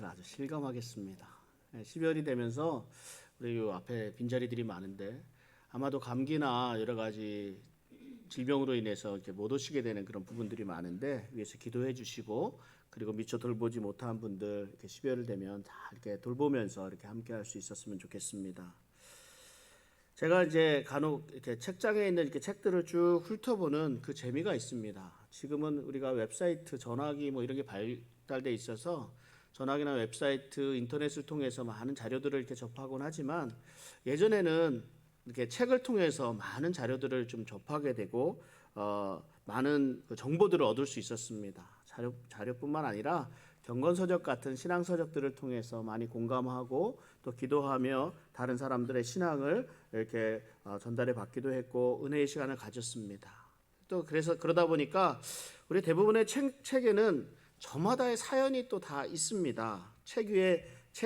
제가 아주 실감하겠습니다. 12월이 되면서 우리 요 앞에 빈자리들이 많은데 아마도 감기나 여러 가지 질병으로 인해서 이렇게 못 오시게 되는 그런 부분들이 많은데 위해서 기도해 주시고, 그리고 미처 돌보지 못한 분들 이렇게 12월 되면 다 이렇게 돌보면서 이렇게 함께 할 수 있었으면 좋겠습니다. 제가 이제 간혹 이렇게 책장에 있는 이렇게 책들을 쭉 훑어보는 그 재미가 있습니다. 지금은 우리가 웹사이트, 전화기 뭐 이런 게 발달돼 있어서 전화기나 웹사이트, 인터넷을 통해서 많은 자료들을 이렇게 접하곤 하지만, 예전에는 이렇게 책을 통해서 많은 자료들을 좀 접하게 되고 많은 그 정보들을 얻을 수 있었습니다. 자료뿐만 아니라 경건서적 같은 신앙서적들을 통해서 많이 공감하고 또 기도하며 다른 사람들의 신앙을 이렇게 전달해 받기도 했고 은혜의 시간을 가졌습니다. 또 그래서 그러다 보니까 우리 대부분의 책에는 저마다의 사연이 또 다 있습니다. 책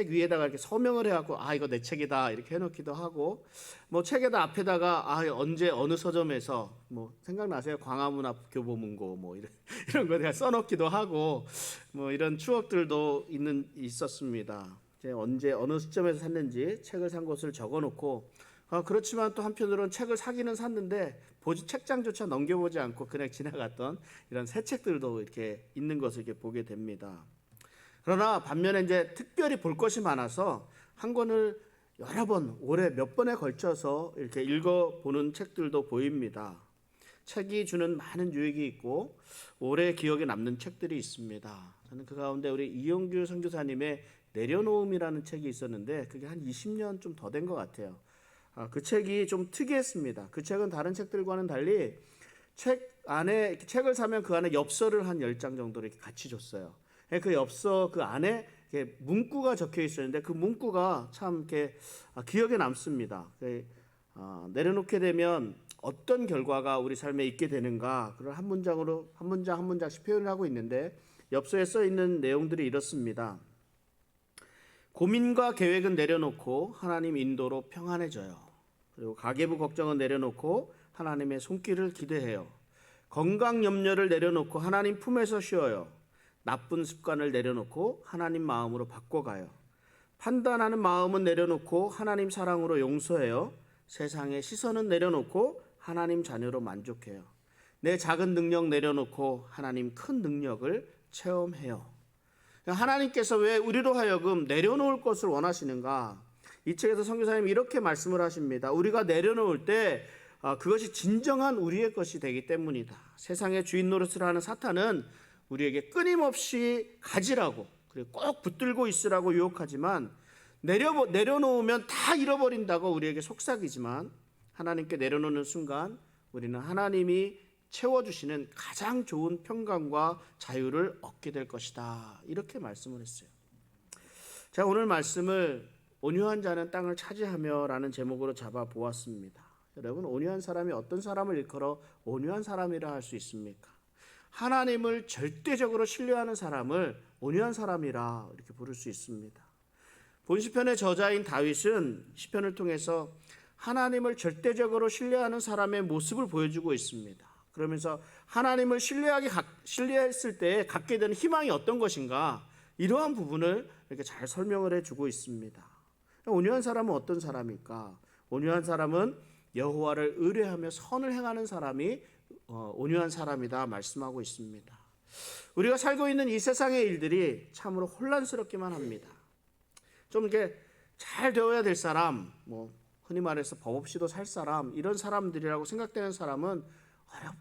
위에다가 이렇게 서명을 해갖고 이거 내 책이다 이렇게 해놓기도 하고, 뭐 책에다 앞에다가 언제 어느 서점에서 뭐 생각나세요? 광화문앞 교보문고 뭐 이런 거 내가 써놓기도 하고, 뭐 이런 추억들도 있었습니다. 언제 어느 시점에서 샀는지 책을 산 곳을 적어놓고, 그렇지만 또 한편으로는 책을 사기는 샀는데 책장조차 넘겨보지 않고 그냥 지나갔던 이런 새 책들도 이렇게 있는 것을 이렇게 보게 됩니다. 그러나 반면에 이제 특별히 볼 것이 많아서 한 권을 여러 번, 올해 몇 번에 걸쳐서 이렇게 읽어보는 책들도 보입니다. 책이 주는 많은 유익이 있고 오래 기억에 남는 책들이 있습니다. 저는 그 가운데 우리 이용규 선교사님의 내려놓음이라는 책이 있었는데 그게 한 20년 좀 더 된 것 같아요. 그 책이 좀 특이했습니다. 그 책은 다른 책들과는 달리 책을 사면 그 안에 엽서를 한 10장 정도를 이렇게 같이 줬어요. 그 엽서 그 안에 문구가 적혀 있었는데 그 문구가 참 이렇게 기억에 남습니다. 내려놓게 되면 어떤 결과가 우리 삶에 있게 되는가, 그걸 한 문장으로 한 문장씩 표현을 하고 있는데 엽서에 써 있는 내용들이 이렇습니다. 고민과 계획은 내려놓고 하나님 인도로 평안해져요. 그리고 가계부 걱정은 내려놓고 하나님의 손길을 기대해요. 건강 염려를 내려놓고 하나님 품에서 쉬어요. 나쁜 습관을 내려놓고 하나님 마음으로 바꿔가요. 판단하는 마음은 내려놓고 하나님 사랑으로 용서해요. 세상의 시선은 내려놓고 하나님 자녀로 만족해요. 내 작은 능력 내려놓고 하나님 큰 능력을 체험해요. 하나님께서 왜 우리로 하여금 내려놓을 것을 원하시는가? 이 책에서 선교사님이 이렇게 말씀을 하십니다. 우리가 내려놓을 때 그것이 진정한 우리의 것이 되기 때문이다. 세상의 주인 노릇을 하는 사탄은 우리에게 끊임없이 가지라고, 그리고 꼭 붙들고 있으라고 유혹하지만 내려놓으면 다 잃어버린다고 우리에게 속삭이지만, 하나님께 내려놓는 순간 우리는 하나님이 채워주시는 가장 좋은 평강과 자유를 얻게 될 것이다. 이렇게 말씀을 했어요. 제가 오늘 말씀을 온유한 자는 땅을 차지하며 라는 제목으로 잡아보았습니다. 여러분, 온유한 사람이 어떤 사람을 일컬어 온유한 사람이라 할 수 있습니까? 하나님을 절대적으로 신뢰하는 사람을 온유한 사람이라 이렇게 부를 수 있습니다. 본시편의 저자인 다윗은 시편을 통해서 하나님을 절대적으로 신뢰하는 사람의 모습을 보여주고 있습니다. 그러면서 하나님을 신뢰했을 때 갖게 되는 희망이 어떤 것인가, 이러한 부분을 이렇게 잘 설명을 해주고 있습니다. 온유한 사람은 어떤 사람일까? 온유한 사람은 여호와를 의뢰하며 선을 행하는 사람이 온유한 사람이다 말씀하고 있습니다. 우리가 살고 있는 이 세상의 일들이 참으로 혼란스럽기만 합니다. 좀 이렇게 잘 되어야 될 사람, 흔히 말해서 법 없이도 살 사람, 이런 사람들이라고 생각되는 사람은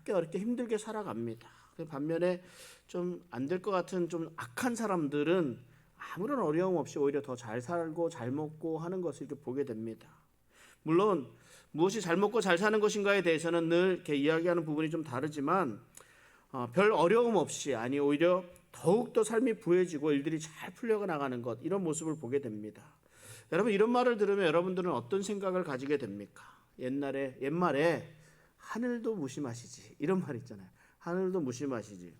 어렵게 힘들게 살아갑니다. 반면에 좀 안 될 것 같은 좀 악한 사람들은 아무런 어려움 없이 오히려 더 잘 살고 잘 먹고 하는 것을 이렇게 보게 됩니다. 물론 무엇이 잘 먹고 잘 사는 것인가에 대해서는 늘 이렇게 이야기하는 부분이 좀 다르지만 별 어려움 없이, 오히려 더욱더 삶이 부해지고 일들이 잘 풀려 나가는 것, 이런 모습을 보게 됩니다. 여러분, 이런 말을 들으면 여러분들은 어떤 생각을 가지게 됩니까? 옛말에 하늘도 무심하시지, 이런 말 있잖아요. 하늘도 무심하시지.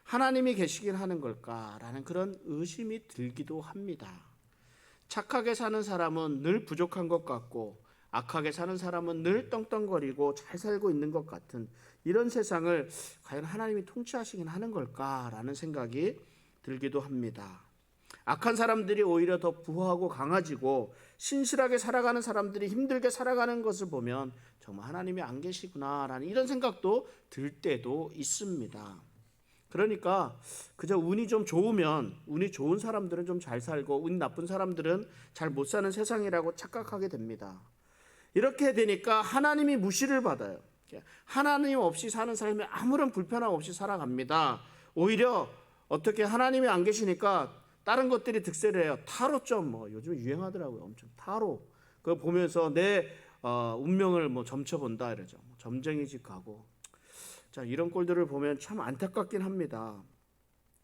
하나님이 계시긴 하는 걸까라는 그런 의심이 들기도 합니다. 착하게 사는 사람은 늘 부족한 것 같고 악하게 사는 사람은 늘 떵떵거리고 잘 살고 있는 것 같은 이런 세상을 과연 하나님이 통치하시긴 하는 걸까라는 생각이 들기도 합니다. 악한 사람들이 오히려 더 부하고 강해지고 신실하게 살아가는 사람들이 힘들게 살아가는 것을 보면 정말 하나님이 안 계시구나라는 이런 생각도 들 때도 있습니다. 그러니까 그저 운이 좀 좋으면, 운이 좋은 사람들은 좀 잘 살고 운 나쁜 사람들은 잘 못 사는 세상이라고 착각하게 됩니다. 이렇게 되니까 하나님이 무시를 받아요. 하나님 없이 사는 삶에 아무런 불편함 없이 살아갑니다. 오히려 어떻게 하나님이 안 계시니까 다른 것들이 득세를 해요. 타로점 요즘 유행하더라고요. 엄청 타로. 그거 보면서 내 운명을 점쳐본다 이러죠. 점쟁이 집 가고. 자, 이런 꼴들을 보면 참 안타깝긴 합니다.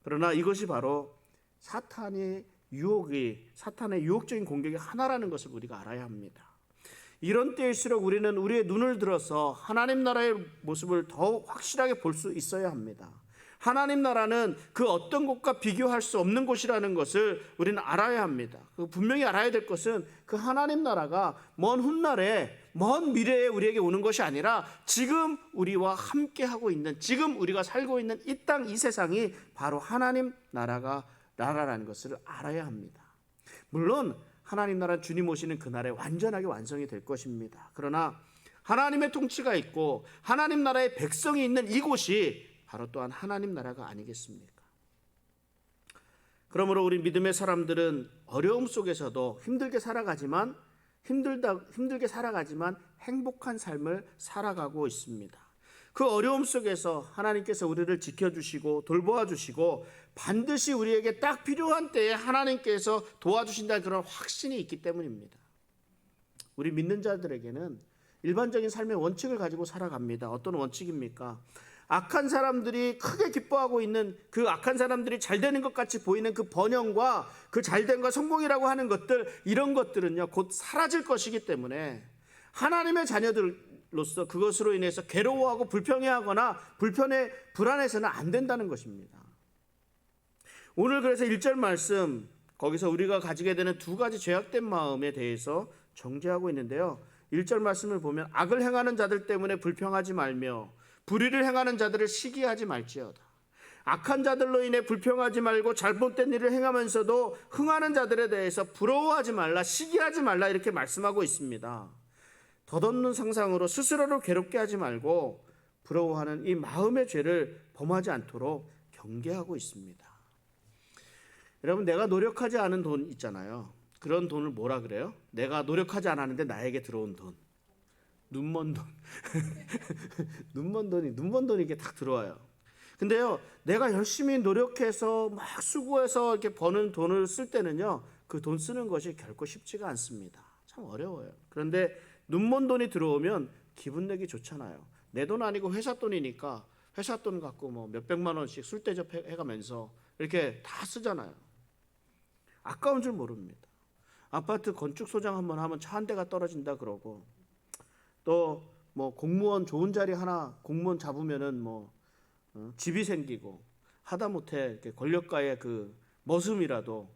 그러나 이것이 바로 사탄의 유혹적인 공격의 하나라는 것을 우리가 알아야 합니다. 이런 때일수록 우리는 우리의 눈을 들어서 하나님 나라의 모습을 더 확실하게 볼 수 있어야 합니다. 하나님 나라는 그 어떤 곳과 비교할 수 없는 곳이라는 것을 우리는 알아야 합니다. 분명히 알아야 될 것은 그 하나님 나라가 먼 훗날에, 먼 미래에 우리에게 오는 것이 아니라 지금 우리와 함께하고 있는, 지금 우리가 살고 있는 이 땅, 이 세상이 바로 하나님 나라라는 것을 알아야 합니다. 물론 하나님 나라는 주님 오시는 그날에 완전하게 완성이 될 것입니다. 그러나 하나님의 통치가 있고 하나님 나라의 백성이 있는 이곳이 바로 또한 하나님 나라가 아니겠습니까? 그러므로 우리 믿음의 사람들은 어려움 속에서도 힘들게 살아가지만 행복한 삶을 살아가고 있습니다. 그 어려움 속에서 하나님께서 우리를 지켜주시고 돌보아 주시고 반드시 우리에게 딱 필요한 때에 하나님께서 도와주신다는 그런 확신이 있기 때문입니다. 우리 믿는 자들에게는 일반적인 삶의 원칙을 가지고 살아갑니다. 어떤 원칙입니까? 악한 사람들이 크게 기뻐하고 있는 그 악한 사람들이 잘 되는 것 같이 보이는 그 번영과 그 잘됨과 성공이라고 하는 것들, 이런 것들은요 곧 사라질 것이기 때문에 하나님의 자녀들로서 그것으로 인해서 괴로워하고 불평해하거나 불안해서는 안 된다는 것입니다. 오늘 그래서 1절 말씀, 거기서 우리가 가지게 되는 두 가지 죄악된 마음에 대해서 정죄하고 있는데요, 1절 말씀을 보면 악을 행하는 자들 때문에 불평하지 말며 불의를 행하는 자들을 시기하지 말지어다. 악한 자들로 인해 불평하지 말고 잘못된 일을 행하면서도 흥하는 자들에 대해서 부러워하지 말라, 시기하지 말라, 이렇게 말씀하고 있습니다. 덧없는 상상으로 스스로를 괴롭게 하지 말고 부러워하는 이 마음의 죄를 범하지 않도록 경계하고 있습니다. 여러분, 내가 노력하지 않은 돈 있잖아요. 그런 돈을 뭐라 그래요? 내가 노력하지 않았는데 나에게 들어온 돈. 눈먼 돈. 눈먼 돈이 이게 딱 들어와요. 근데요, 내가 열심히 노력해서 막 수고해서 이렇게 버는 돈을 쓸 때는요, 그 돈 쓰는 것이 결코 쉽지가 않습니다. 참 어려워요. 그런데 눈먼 돈이 들어오면 기분 내기 좋잖아요. 내 돈 아니고 회사 돈이니까 회사 돈 갖고 몇백만 원씩 술 대접 해가면서 이렇게 다 쓰잖아요. 아까운 줄 모릅니다. 아파트 건축 소장 한번 하면 차 한 대가 떨어진다 그러고, 또 공무원 좋은 자리 하나 공무원 잡으면은 집이 생기고, 하다못해 이렇게 권력가의 그 머슴이라도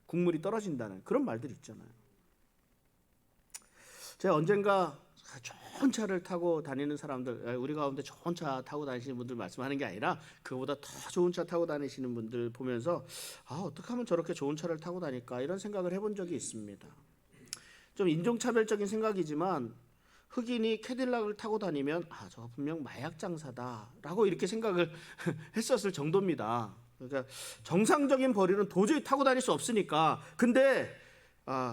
국물이 떨어진다는 그런 말들이 있잖아요. 제가 언젠가 좋은 차를 타고 다니는 사람들, 우리 가운데 좋은 차 타고 다니시는 분들 말씀하는 게 아니라 그보다 더 좋은 차 타고 다니시는 분들 보면서 어떻게 하면 저렇게 좋은 차를 타고 다닐까, 이런 생각을 해본 적이 있습니다. 좀 인종차별적인 생각이지만 흑인이 캐딜락을 타고 다니면 저거 분명 마약 장사다라고 이렇게 생각을 했었을 정도입니다. 그러니까 정상적인 벌이는 도저히 타고 다닐 수 없으니까. 근데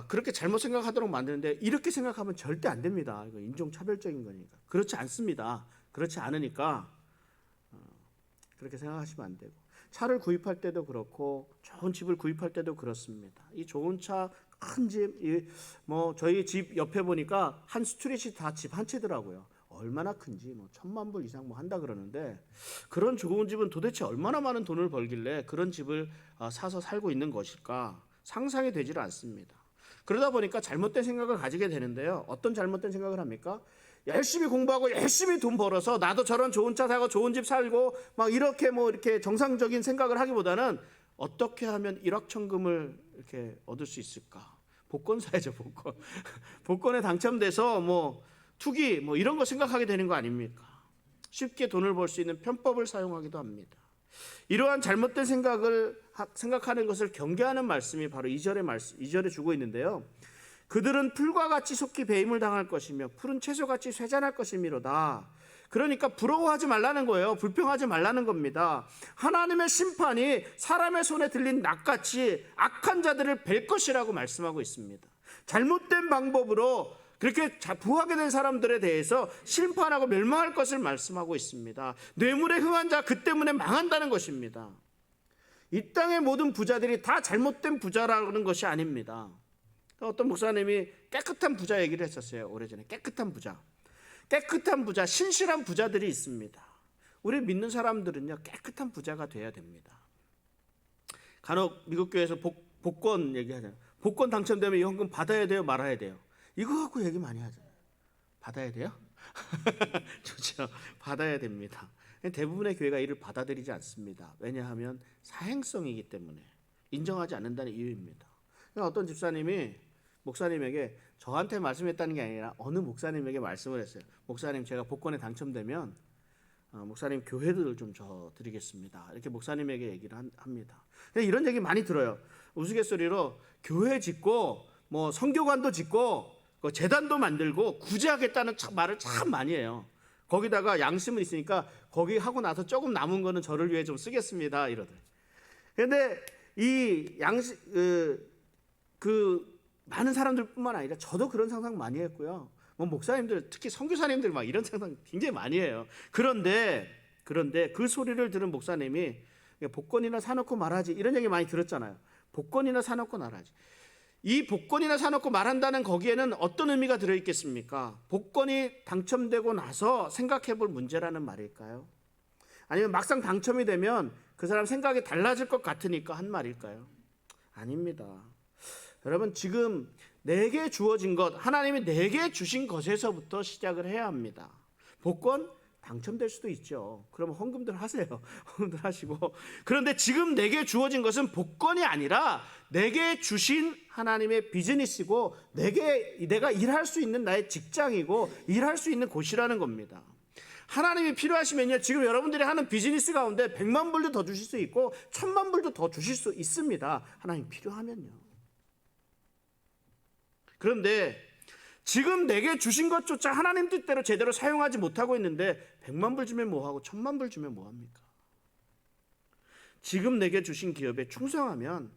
그렇게 잘못 생각하도록 만드는데, 이렇게 생각하면 절대 안 됩니다. 이거 인종차별적인 거니까. 그렇지 않습니다. 그렇지 않으니까 그렇게 생각하시면 안 되고, 차를 구입할 때도 그렇고 좋은 집을 구입할 때도 그렇습니다. 이 좋은 차, 큰 집, 저희 집 옆에 보니까 한 스트릿이 다 집 한 채더라고요. 얼마나 큰지 1,000만 불 이상 한다 그러는데, 그런 좋은 집은 도대체 얼마나 많은 돈을 벌길래 그런 집을 사서 살고 있는 것일까 상상이 되질 않습니다. 그러다 보니까 잘못된 생각을 가지게 되는데요. 어떤 잘못된 생각을 합니까? 열심히 공부하고 열심히 돈 벌어서 나도 저런 좋은 차 사고 좋은 집 살고 이렇게 정상적인 생각을 하기보다는 어떻게 하면 일확천금을 이렇게 얻을 수 있을까? 복권 사야죠, 복권. 복권에 당첨돼서 투기 이런 거 생각하게 되는 거 아닙니까? 쉽게 돈을 벌 수 있는 편법을 사용하기도 합니다. 이러한 잘못된 생각하는 것을 경계하는 말씀이 바로 2절에 주고 있는데요. 그들은 풀과 같이 속히 배임을 당할 것이며 푸른 채소같이 쇠잔할 것이미로다. 그러니까 부러워하지 말라는 거예요. 불평하지 말라는 겁니다. 하나님의 심판이 사람의 손에 들린 낫같이 악한 자들을 뵐 것이라고 말씀하고 있습니다. 잘못된 방법으로 그렇게 부하게 된 사람들에 대해서 심판하고 멸망할 것을 말씀하고 있습니다. 뇌물에 흥한 자 그 때문에 망한다는 것입니다. 이 땅의 모든 부자들이 다 잘못된 부자라는 것이 아닙니다. 어떤 목사님이 깨끗한 부자 얘기를 했었어요. 오래전에 깨끗한 부자, 신실한 부자들이 있습니다. 우리 믿는 사람들은요, 깨끗한 부자가 돼야 됩니다. 간혹 미국 교회에서 복권 얘기하잖아요. 복권 당첨되면 이 헌금 받아야 돼요, 말아야 돼요? 이거 갖고 얘기 많이 하잖아요. 받아야 돼요? 좋죠. 받아야 됩니다. 대부분의 교회가 이를 받아들이지 않습니다. 왜냐하면 사행성이기 때문에 인정하지 않는다는 이유입니다. 어떤 집사님이 목사님에게 저한테 말씀했다는 게 아니라 어느 목사님에게 말씀을 했어요. 목사님, 제가 복권에 당첨되면 목사님 교회들을 좀 저 드리겠습니다. 이렇게 목사님에게 얘기를 합니다. 이런 얘기 많이 들어요. 우스갯소리로 교회 짓고 뭐 성교관도 짓고 재단도 만들고 구제하겠다는 말을 참 많이 해요. 거기다가 양심은 있으니까 거기 하고 나서 조금 남은 거는 저를 위해 좀 쓰겠습니다 이러더래요. 그런데 이 양심 많은 사람들뿐만 아니라 저도 그런 상상 많이 했고요. 뭐 목사님들, 특히 선교사님들 막 이런 상상 굉장히 많이 해요. 그런데 그 소리를 들은 목사님이 복권이나 사놓고 말하지 이런 얘기 많이 들었잖아요. 복권이나 사놓고 말하지. 이 복권이나 사놓고 말한다는 거기에는 어떤 의미가 들어있겠습니까? 복권이 당첨되고 나서 생각해볼 문제라는 말일까요? 아니면 막상 당첨이 되면 그 사람 생각이 달라질 것 같으니까 한 말일까요? 아닙니다. 여러분, 지금 내게 주어진 것, 하나님이 내게 주신 것에서부터 시작을 해야 합니다. 복권 당첨될 수도 있죠. 그러면 헌금들 하세요. 헌금들 하시고. 그런데 지금 내게 주어진 것은 복권이 아니라 내게 주신 하나님의 비즈니스고 내가 일할 수 있는 나의 직장이고 일할 수 있는 곳이라는 겁니다. 하나님이 필요하시면요, 지금 여러분들이 하는 비즈니스 가운데 100만 불도 더 주실 수 있고 1000만 불도 더 주실 수 있습니다. 하나님 필요하면요. 그런데 지금 내게 주신 것조차 하나님 뜻대로 제대로 사용하지 못하고 있는데 100만 불 주면 뭐하고 1000만 불 주면 뭐합니까? 지금 내게 주신 기업에 충성하면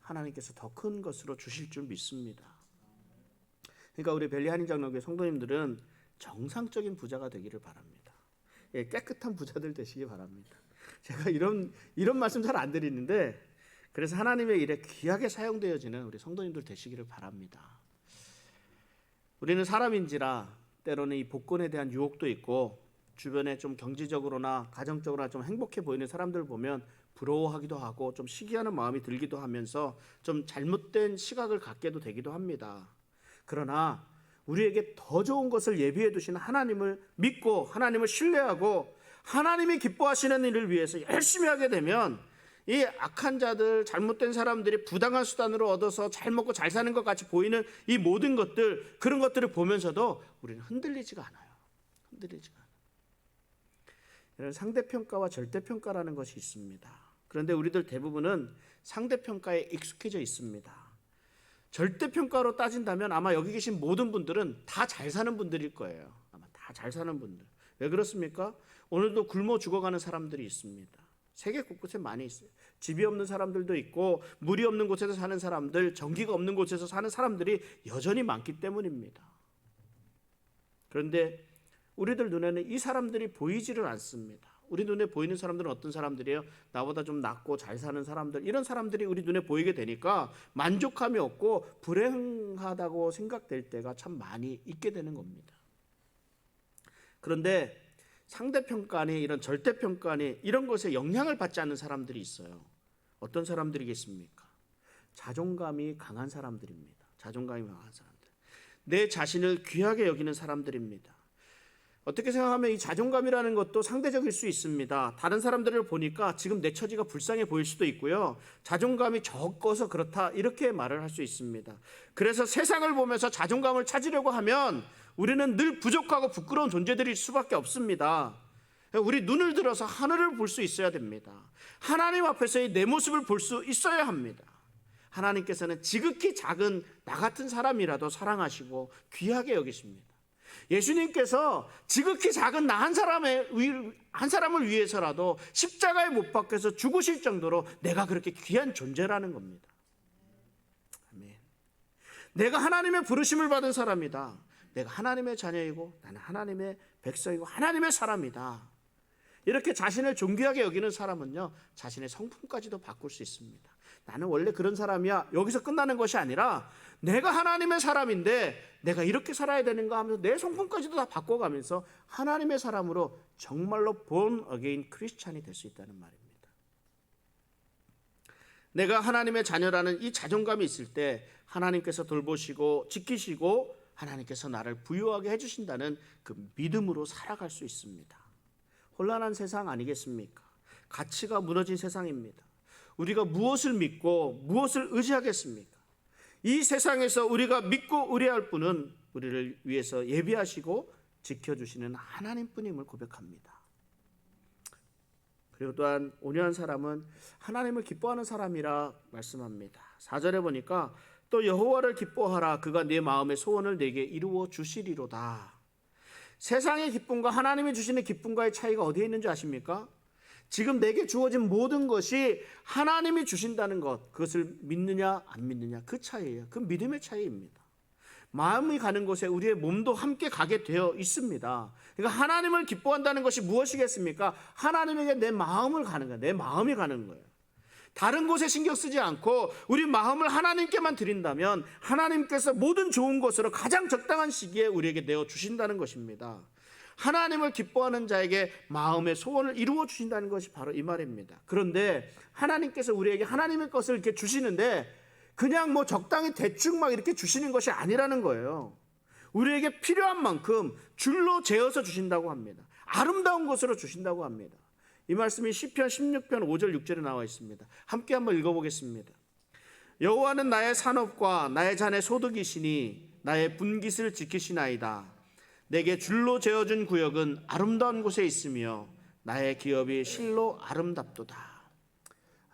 하나님께서 더 큰 것으로 주실 줄 믿습니다. 그러니까 우리 벨리 한인장로교회 성도님들은 정상적인 부자가 되기를 바랍니다. 깨끗한 부자들 되시기 바랍니다. 제가 이런 말씀 잘 안 드리는데 그래서 하나님의 일에 귀하게 사용되어지는 우리 성도님들 되시기를 바랍니다. 우리는 사람인지라 때로는 이 복권에 대한 유혹도 있고 주변에 좀 경제적으로나 가정적으로나 좀 행복해 보이는 사람들 보면 부러워하기도 하고 좀 시기하는 마음이 들기도 하면서 좀 잘못된 시각을 갖게도 되기도 합니다. 그러나 우리에게 더 좋은 것을 예비해 두신 하나님을 믿고 하나님을 신뢰하고 하나님이 기뻐하시는 일을 위해서 열심히 하게 되면 이 악한 자들, 잘못된 사람들이 부당한 수단으로 얻어서 잘 먹고 잘 사는 것 같이 보이는 이 모든 것들, 그런 것들을 보면서도 우리는 흔들리지가 않아요. 이런 상대평가와 절대평가라는 것이 있습니다. 그런데 우리들 대부분은 상대평가에 익숙해져 있습니다. 절대평가로 따진다면 아마 여기 계신 모든 분들은 다 잘 사는 분들일 거예요. 아마 다 잘 사는 분들. 왜 그렇습니까? 오늘도 굶어 죽어가는 사람들이 있습니다. 세계 곳곳에 많이 있어요. 집이 없는 사람들도 있고 물이 없는 곳에서 사는 사람들, 전기가 없는 곳에서 사는 사람들이 여전히 많기 때문입니다. 그런데 우리들 눈에는 이 사람들이 보이지를 않습니다. 우리 눈에 보이는 사람들은 어떤 사람들이에요? 나보다 좀 낫고 잘 사는 사람들, 이런 사람들이 우리 눈에 보이게 되니까 만족감이 없고 불행하다고 생각될 때가 참 많이 있게 되는 겁니다. 그런데 상대평가니 이런 절대평가니 이런 것에 영향을 받지 않는 사람들이 있어요. 어떤 사람들이겠습니까? 자존감이 강한 사람들입니다. 내 자신을 귀하게 여기는 사람들입니다. 어떻게 생각하면 이 자존감이라는 것도 상대적일 수 있습니다. 다른 사람들을 보니까 지금 내 처지가 불쌍해 보일 수도 있고요. 자존감이 적어서 그렇다 이렇게 말을 할 수 있습니다. 그래서 세상을 보면서 자존감을 찾으려고 하면 우리는 늘 부족하고 부끄러운 존재들일 수밖에 없습니다. 우리 눈을 들어서 하늘을 볼 수 있어야 됩니다. 하나님 앞에서의 내 모습을 볼 수 있어야 합니다. 하나님께서는 지극히 작은 나 같은 사람이라도 사랑하시고 귀하게 여기십니다. 예수님께서 지극히 작은 나 한 사람을 위해서라도 십자가에 못 박혀서 죽으실 정도로 내가 그렇게 귀한 존재라는 겁니다. 아멘. 내가 하나님의 부르심을 받은 사람이다. 내가 하나님의 자녀이고 나는 하나님의 백성이고 하나님의 사람이다. 이렇게 자신을 존귀하게 여기는 사람은요, 자신의 성품까지도 바꿀 수 있습니다. 나는 원래 그런 사람이야. 여기서 끝나는 것이 아니라 내가 하나님의 사람인데 내가 이렇게 살아야 되는가 하면서 내 성품까지도 다 바꿔가면서 하나님의 사람으로 정말로 born again 크리스찬이 될 수 있다는 말입니다. 내가 하나님의 자녀라는 이 자존감이 있을 때 하나님께서 돌보시고 지키시고 하나님께서 나를 부유하게 해주신다는 그 믿음으로 살아갈 수 있습니다. 혼란한 세상 아니겠습니까? 가치가 무너진 세상입니다. 우리가 무엇을 믿고 무엇을 의지하겠습니까? 이 세상에서 우리가 믿고 의뢰할 분은 우리를 위해서 예비하시고 지켜주시는 하나님뿐임을 고백합니다. 그리고 또한 온유한 사람은 하나님을 기뻐하는 사람이라 말씀합니다. 4절에 보니까 또 여호와를 기뻐하라. 그가 네 마음의 소원을 내게 이루어 주시리로다. 세상의 기쁨과 하나님이 주시는 기쁨과의 차이가 어디에 있는지 아십니까? 지금 내게 주어진 모든 것이 하나님이 주신다는 것, 그것을 믿느냐 안 믿느냐 그 차이예요. 그 믿음의 차이입니다. 마음이 가는 곳에 우리의 몸도 함께 가게 되어 있습니다. 그러니까 하나님을 기뻐한다는 것이 무엇이겠습니까? 하나님에게 내 마음을 가는 거예요. 내 마음이 가는 거예요. 다른 곳에 신경 쓰지 않고 우리 마음을 하나님께만 드린다면 하나님께서 모든 좋은 것으로 가장 적당한 시기에 우리에게 내어주신다는 것입니다. 하나님을 기뻐하는 자에게 마음의 소원을 이루어 주신다는 것이 바로 이 말입니다. 그런데 하나님께서 우리에게 하나님의 것을 이렇게 주시는데 그냥 뭐 적당히 대충 막 이렇게 주시는 것이 아니라는 거예요. 우리에게 필요한 만큼 줄로 재어서 주신다고 합니다. 아름다운 것으로 주신다고 합니다. 이 말씀이 시편 16편 5절 6절에 나와 있습니다. 함께 한번 읽어보겠습니다. 여호와는 나의 산업과 나의 잔의 소득이시니 나의 분깃을 지키시나이다. 내게 줄로 재어준 구역은 아름다운 곳에 있으며 나의 기업이 실로 아름답도다.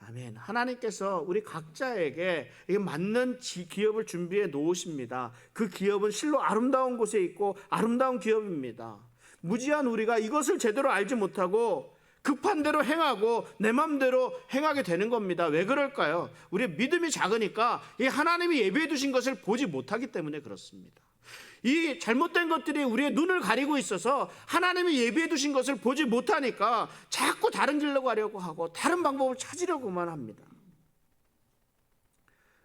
아멘. 하나님께서 우리 각자에게 맞는 기업을 준비해 놓으십니다. 그 기업은 실로 아름다운 곳에 있고 아름다운 기업입니다. 무지한 우리가 이것을 제대로 알지 못하고 급한 대로 행하고 내 맘대로 행하게 되는 겁니다. 왜 그럴까요? 우리의 믿음이 작으니까 이 하나님이 예비해 두신 것을 보지 못하기 때문에 그렇습니다. 이 잘못된 것들이 우리의 눈을 가리고 있어서 하나님이 예비해 두신 것을 보지 못하니까 자꾸 다른 길로 가려고 하고 다른 방법을 찾으려고만 합니다.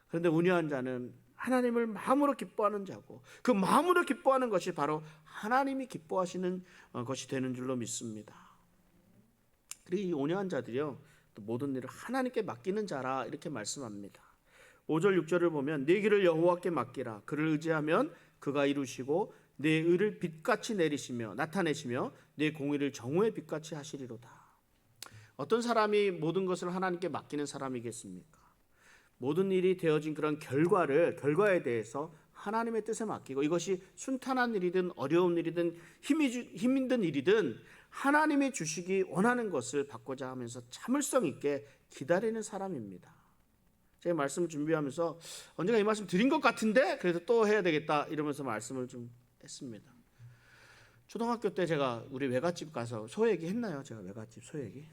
그런데 온유한 자는 하나님을 마음으로 기뻐하는 자고 그 마음으로 기뻐하는 것이 바로 하나님이 기뻐하시는 것이 되는 줄로 믿습니다. 그리고 이 온유한 자들이요, 또 모든 일을 하나님께 맡기는 자라 이렇게 말씀합니다. 5절 6절을 보면 네 길을 여호와께 맡기라. 그를 의지하면 그가 이루시고 내 의를 빛같이 내리시며 나타내시며 내 공의를 정오의 빛같이 하시리로다. 어떤 사람이 모든 것을 하나님께 맡기는 사람이겠습니까? 모든 일이 되어진 그런 결과에 대해서 하나님의 뜻에 맡기고 이것이 순탄한 일이든 어려운 일이든 힘든 일이든 하나님이 주시기 원하는 것을 받고자 하면서 참을성 있게 기다리는 사람입니다. 제가 말씀을 준비하면서 언젠가 이 말씀 드린 것 같은데 그래서 또 해야 되겠다 이러면서 말씀을 좀 했습니다. 초등학교 때 제가 우리 외갓집 가서 소 얘기 했나요? 제가 외갓집 소 얘기?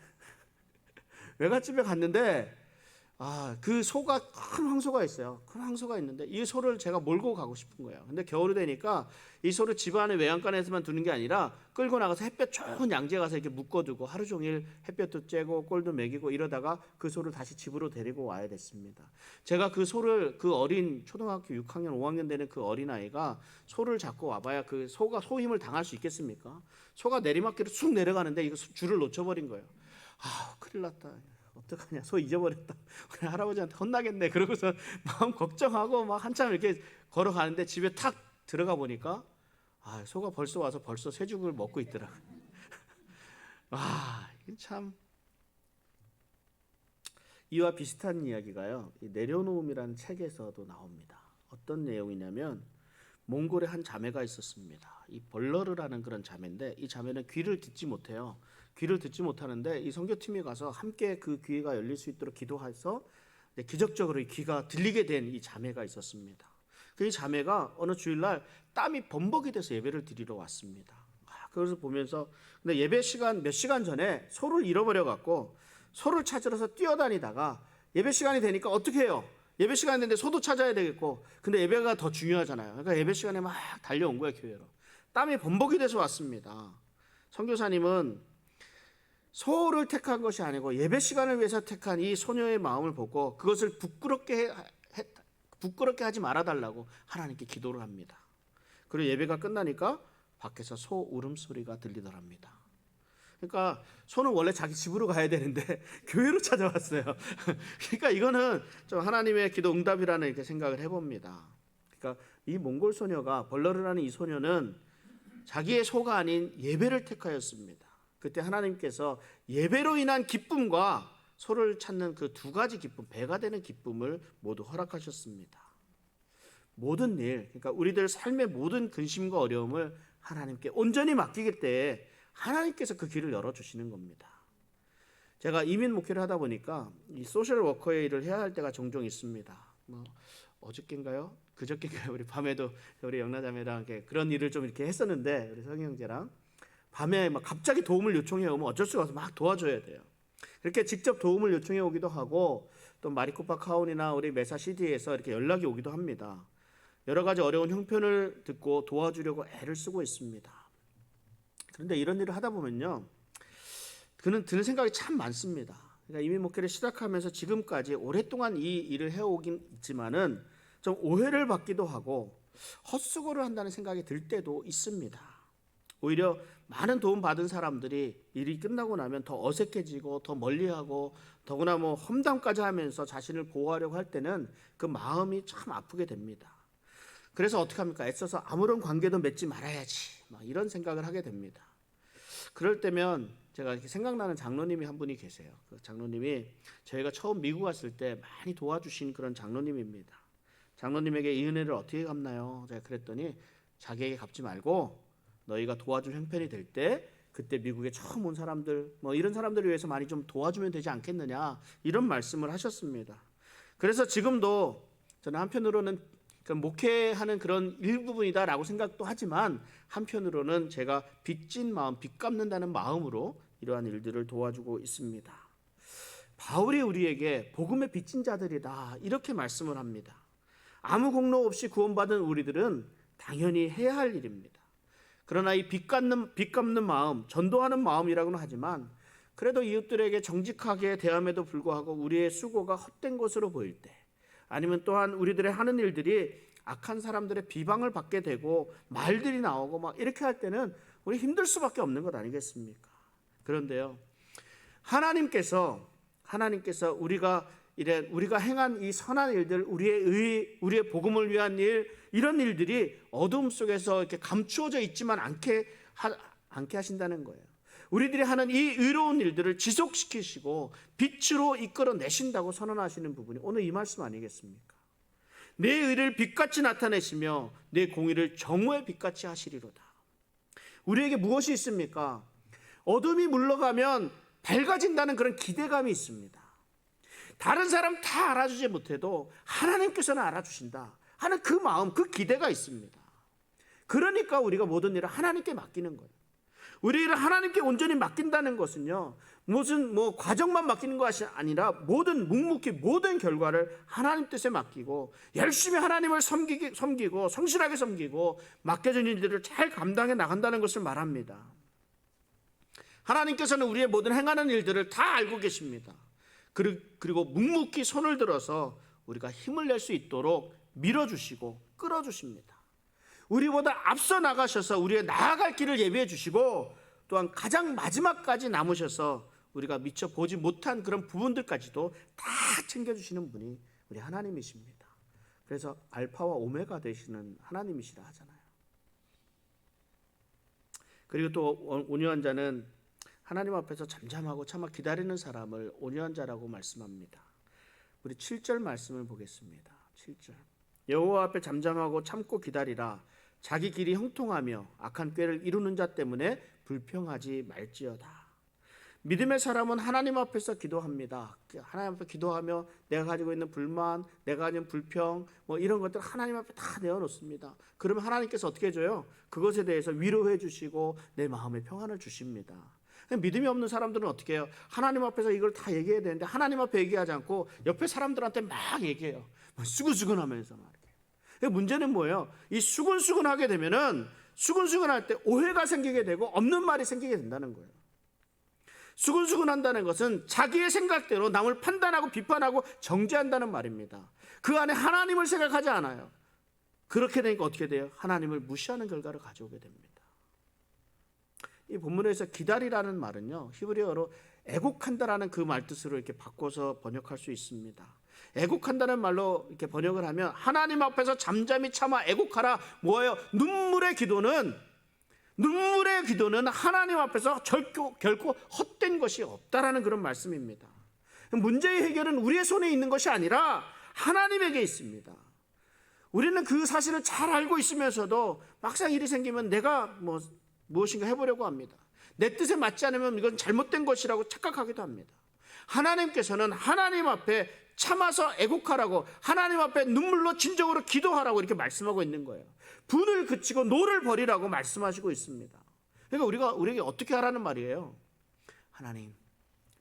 외갓집에 갔는데 그 소가 큰 황소가 있어요. 큰 황소가 있는데 이 소를 제가 몰고 가고 싶은 거예요. 근데 겨울이 되니까 이 소를 집 안에 외양간에서만 두는 게 아니라 끌고 나가서 햇볕 좋은 양지에 가서 이렇게 묶어두고 하루 종일 햇볕도 쬐고 꼴도 먹이고 이러다가 그 소를 다시 집으로 데리고 와야 됐습니다. 제가 그 소를 그 어린 초등학교 6학년 5학년 되는 그 어린아이가 소를 잡고 와봐야 그 소가 소 힘을 당할 수 있겠습니까? 소가 내리막길을 쑥 내려가는데 이거 줄을 놓쳐버린 거예요. 큰일 났다. 어떡하냐, 소 잊어버렸다. 우리 할아버지한테 혼나겠네. 그러고서 마음 걱정하고 막 한참 이렇게 걸어가는데 집에 탁 들어가 보니까 소가 벌써 와서 벌써 쇠죽을 먹고 있더라고요. 참 이와 비슷한 이야기가요, 이 내려놓음이라는 책에서도 나옵니다. 어떤 내용이냐면 몽골에 한 자매가 있었습니다. 이 벌러르라는 그런 자매인데 이 자매는 귀를 듣지 못해요. 귀를 듣지 못하는데 이 선교팀이 가서 함께 그 귀가 열릴 수 있도록 기도해서 기적적으로 이 귀가 들리게 된 이 자매가 있었습니다. 그 자매가 어느 주일날 땀이 범벅이 돼서 예배를 드리러 왔습니다. 그래서 보면서 근데 예배 시간 몇 시간 전에 소를 잃어버려 갖고 소를 찾으러서 뛰어다니다가 예배 시간이 되니까 어떻게 해요? 예배 시간이 됐는데 소도 찾아야 되겠고 근데 예배가 더 중요하잖아요. 그러니까 예배 시간에 막 달려온 거예요, 교회로. 땀이 범벅이 돼서 왔습니다. 선교사님은 소를 택한 것이 아니고 예배 시간을 위해서 택한 이 소녀의 마음을 보고 그것을 부끄럽게 하지 말아달라고 하나님께 기도를 합니다. 그리고 예배가 끝나니까 밖에서 소 울음소리가 들리더랍니다. 그러니까 소는 원래 자기 집으로 가야 되는데 교회로 찾아왔어요. 그러니까 이거는 좀 하나님의 기도 응답이라는 이렇게 생각을 해봅니다. 그러니까 이 몽골 소녀가 벌러르라는 이 소녀는 자기의 소가 아닌 예배를 택하였습니다. 그때 하나님께서 예배로 인한 기쁨과 소를 찾는 그 두 가지 기쁨, 배가 되는 기쁨을 모두 허락하셨습니다. 모든 일, 그러니까 우리들 삶의 모든 근심과 어려움을 하나님께 온전히 맡기길 때에 하나님께서 그 길을 열어주시는 겁니다. 제가 이민 목회를 하다 보니까 이 소셜 워커의 일을 해야 할 때가 종종 있습니다. 어저께인가요? 그저께인가요? 우리 밤에도 우리 영나자매랑 그런 일을 좀 이렇게 했었는데 우리 성희 형제랑 밤에 막 갑자기 도움을 요청해 오면 어쩔 수가 없어서 막 도와줘야 돼요. 이렇게 직접 도움을 요청해 오기도 하고 또 마리코파 카운이나 우리 메사 시티에서 이렇게 연락이 오기도 합니다. 여러 가지 어려운 형편을 듣고 도와주려고 애를 쓰고 있습니다. 그런데 이런 일을 하다 보면요, 그는 드는 생각이 참 많습니다. 그러니까 이민 목회를 시작하면서 지금까지 오랫동안 이 일을 해오긴 있지만은 좀 오해를 받기도 하고 헛수고를 한다는 생각이 들 때도 있습니다. 오히려 많은 도움 받은 사람들이 일이 끝나고 나면 더 어색해지고 더 멀리하고 더구나 험담까지 하면서 자신을 보호하려고 할 때는 그 마음이 참 아프게 됩니다. 그래서 어떻게 합니까? 애써서 아무런 관계도 맺지 말아야지 이런 생각을 하게 됩니다. 그럴 때면 제가 이렇게 생각나는 장로님이 한 분이 계세요. 그 장로님이 저희가 처음 미국 왔을 때 많이 도와주신 그런 장로님입니다. 장로님에게 이 은혜를 어떻게 갚나요? 제가 그랬더니 자기에게 갚지 말고 너희가 도와줄 형편이 될 때 그때 미국에 처음 온 사람들 이런 사람들을 위해서 많이 좀 도와주면 되지 않겠느냐 이런 말씀을 하셨습니다. 그래서 지금도 저는 한편으로는 목회하는 그런 일부분이다라고 생각도 하지만 한편으로는 제가 빚진 마음, 빚 갚는다는 마음으로 이러한 일들을 도와주고 있습니다. 바울이 우리에게 복음의 빚진 자들이다 이렇게 말씀을 합니다. 아무 공로 없이 구원받은 우리들은 당연히 해야 할 일입니다. 그러나 이 빚 갚는 마음, 전도하는 마음이라고는 하지만 그래도 이웃들에게 정직하게 대함에도 불구하고 우리의 수고가 헛된 것으로 보일 때 아니면 또한 우리들의 하는 일들이 악한 사람들의 비방을 받게 되고 말들이 나오고 이렇게 할 때는 우리 힘들 수밖에 없는 것 아니겠습니까? 그런데요, 하나님께서 우리가 행한 이 선한 일들, 우리의 복음을 위한 일, 이런 일들이 어둠 속에서 이렇게 감추어져 있지만 않게 하신다는 거예요. 우리들이 하는 이 의로운 일들을 지속시키시고 빛으로 이끌어내신다고 선언하시는 부분이 오늘 이 말씀 아니겠습니까? 내 의를 빛같이 나타내시며 내 공의를 정오의 빛같이 하시리로다. 우리에게 무엇이 있습니까? 어둠이 물러가면 밝아진다는 그런 기대감이 있습니다. 다른 사람 다 알아주지 못해도 하나님께서는 알아주신다 하는 그 마음, 그 기대가 있습니다. 그러니까 우리가 모든 일을 하나님께 맡기는 거예요. 우리 일을 하나님께 온전히 맡긴다는 것은요, 무슨 과정만 맡기는 것이 아니라 묵묵히 모든 결과를 하나님 뜻에 맡기고 열심히 하나님을 섬기고 성실하게 섬기고 맡겨진 일들을 잘 감당해 나간다는 것을 말합니다. 하나님께서는 우리의 모든 행하는 일들을 다 알고 계십니다. 그리고 묵묵히 손을 들어서 우리가 힘을 낼 수 있도록 밀어주시고 끌어주십니다. 우리보다 앞서 나가셔서 우리의 나아갈 길을 예비해 주시고 또한 가장 마지막까지 남으셔서 우리가 미처 보지 못한 그런 부분들까지도 다 챙겨주시는 분이 우리 하나님이십니다. 그래서 알파와 오메가 되시는 하나님이시라 하잖아요. 그리고 또 온유한 자는 하나님 앞에서 잠잠하고 참아 기다리는 사람을 온유한 자라고 말씀합니다. 우리 7절 말씀을 보겠습니다. 7절. 여호와 앞에 잠잠하고 참고 기다리라. 자기 길이 형통하며 악한 꾀를 이루는 자 때문에 불평하지 말지어다. 믿음의 사람은 하나님 앞에서 기도합니다. 하나님 앞에 기도하며 내가 가지고 있는 불만, 내가 가진 불평, 뭐 이런 것들 하나님 앞에 다 내어놓습니다. 그러면 하나님께서 어떻게 해줘요? 그것에 대해서 위로해 주시고 내 마음에 평안을 주십니다. 믿음이 없는 사람들은 어떻게 해요? 하나님 앞에서 이걸 다 얘기해야 되는데 하나님 앞에 얘기하지 않고 옆에 사람들한테 막 얘기해요. 수근수근하면서 말이에요. 문제는 뭐예요? 이 수근수근하게 되면은 수근수근할 때 오해가 생기게 되고 없는 말이 생기게 된다는 거예요. 수근수근한다는 것은 자기의 생각대로 남을 판단하고 비판하고 정죄한다는 말입니다. 그 안에 하나님을 생각하지 않아요. 그렇게 되니까 어떻게 돼요? 하나님을 무시하는 결과를 가져오게 됩니다. 이 본문에서 기다리라는 말은요, 히브리어로 애곡한다라는 그 말뜻으로 이렇게 바꿔서 번역할 수 있습니다. 애곡한다는 말로 이렇게 번역을 하면 하나님 앞에서 잠잠히 참아 애곡하라. 뭐예요? 눈물의 기도는 하나님 앞에서 결코 헛된 것이 없다라는 그런 말씀입니다. 문제의 해결은 우리의 손에 있는 것이 아니라 하나님에게 있습니다. 우리는 그 사실을 잘 알고 있으면서도 막상 일이 생기면 내가 무엇인가 해보려고 합니다. 내 뜻에 맞지 않으면 이건 잘못된 것이라고 착각하기도 합니다. 하나님께서는 하나님 앞에 참아서 애곡하라고, 하나님 앞에 눈물로 진정으로 기도하라고 이렇게 말씀하고 있는 거예요. 분을 그치고 노를 버리라고 말씀하시고 있습니다. 그러니까 우리에게 어떻게 하라는 말이에요? 하나님,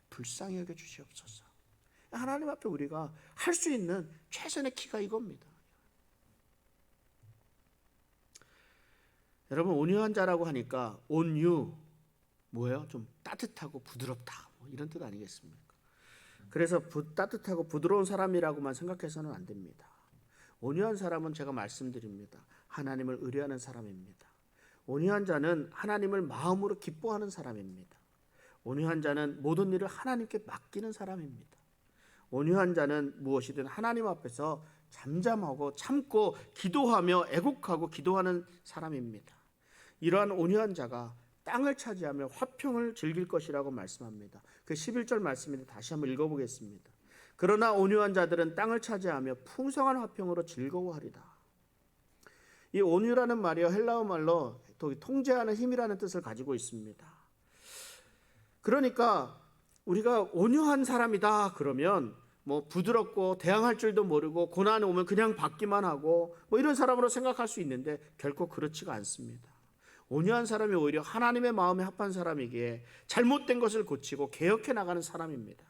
불쌍히 여겨 주시옵소서. 하나님 앞에 우리가 할 수 있는 최선의 키가 이겁니다. 여러분, 온유한 자라고 하니까 온유 뭐예요? 좀 따뜻하고 부드럽다, 이런 뜻 아니겠습니까? 그래서 따뜻하고 부드러운 사람이라고만 생각해서는 안 됩니다. 온유한 사람은 제가 말씀드립니다. 하나님을 의뢰하는 사람입니다. 온유한 자는 하나님을 마음으로 기뻐하는 사람입니다. 온유한 자는 모든 일을 하나님께 맡기는 사람입니다. 온유한 자는 무엇이든 하나님 앞에서 잠잠하고 참고 기도하며 애곡하고 기도하는 사람입니다. 이러한 온유한 자가 땅을 차지하며 화평을 즐길 것이라고 말씀합니다. 그 11절 말씀인데 다시 한번 읽어보겠습니다. 그러나 온유한 자들은 땅을 차지하며 풍성한 화평으로 즐거워하리다. 이 온유라는 말이요, 헬라어 말로 통제하는 힘이라는 뜻을 가지고 있습니다. 그러니까 우리가 온유한 사람이다 그러면 부드럽고 대항할 줄도 모르고 고난이 오면 그냥 받기만 하고 이런 사람으로 생각할 수 있는데 결코 그렇지가 않습니다. 온유한 사람이 오히려 하나님의 마음에 합한 사람이기에 잘못된 것을 고치고 개혁해 나가는 사람입니다.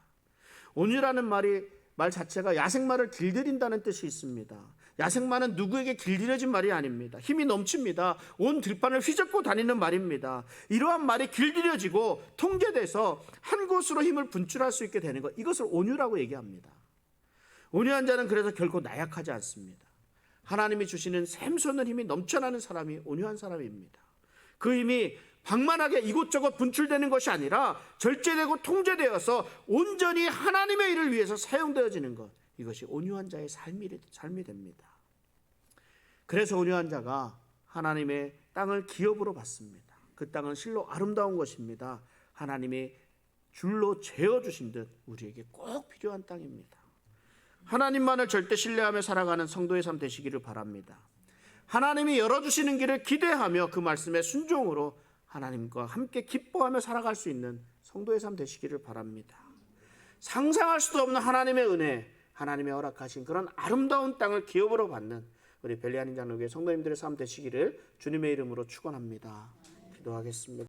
온유라는 말 자체가 야생마를 길들인다는 뜻이 있습니다. 야생마는 누구에게 길들여진 말이 아닙니다. 힘이 넘칩니다. 온 들판을 휘젓고 다니는 말입니다. 이러한 말이 길들여지고 통제돼서 한 곳으로 힘을 분출할 수 있게 되는 것, 이것을 온유라고 얘기합니다. 온유한 자는 그래서 결코 나약하지 않습니다. 하나님이 주시는 샘솟는 힘이 넘쳐나는 사람이 온유한 사람입니다. 그 힘이 방만하게 이곳저곳 분출되는 것이 아니라 절제되고 통제되어서 온전히 하나님의 일을 위해서 사용되어지는 것, 이것이 온유한 자의 삶이 됩니다. 그래서 온유한 자가 하나님의 땅을 기업으로 받습니다. 그 땅은 실로 아름다운 것입니다. 하나님이 줄로 재어주신 듯 우리에게 꼭 필요한 땅입니다. 하나님만을 절대 신뢰하며 살아가는 성도의 삶 되시기를 바랍니다. 하나님이 열어주시는 길을 기대하며 그 말씀에 순종으로 하나님과 함께 기뻐하며 살아갈 수 있는 성도의 삶 되시기를 바랍니다. 상상할 수도 없는 하나님의 은혜, 하나님의 허락하신 그런 아름다운 땅을 기업으로 받는 우리 벨리아닌 장로교회 성도님들의 삶 되시기를 주님의 이름으로 축원합니다. 기도하겠습니다.